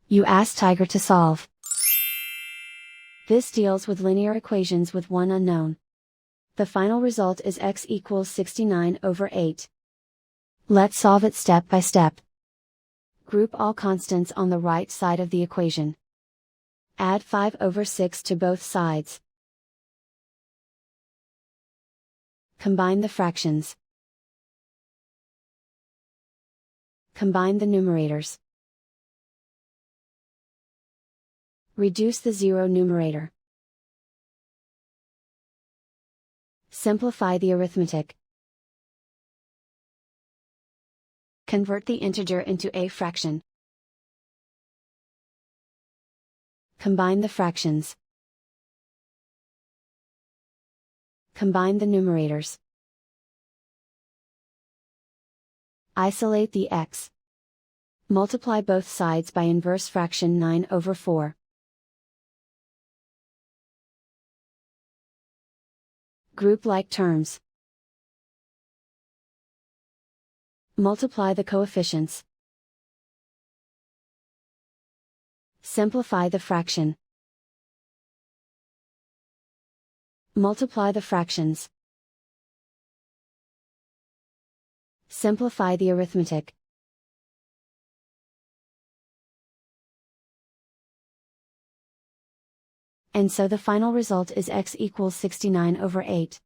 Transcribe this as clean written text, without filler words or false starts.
You ask Tiger to solve. This deals with linear equations with one unknown. The final result is x equals 69/8. Let's solve it step by step. Group all constants on the right side of the equation. Add 5/6 to both sides. Combine the fractions. Combine the numerators. Reduce the zero numerator. Simplify the arithmetic. Convert the integer into a fraction. Combine the fractions. Combine the numerators. Isolate the x. Multiply both sides by inverse fraction 9/4. Group like terms. Multiply the coefficients. Simplify the fraction. Multiply the fractions. Simplify the arithmetic. And so the final result is x equals 69/8.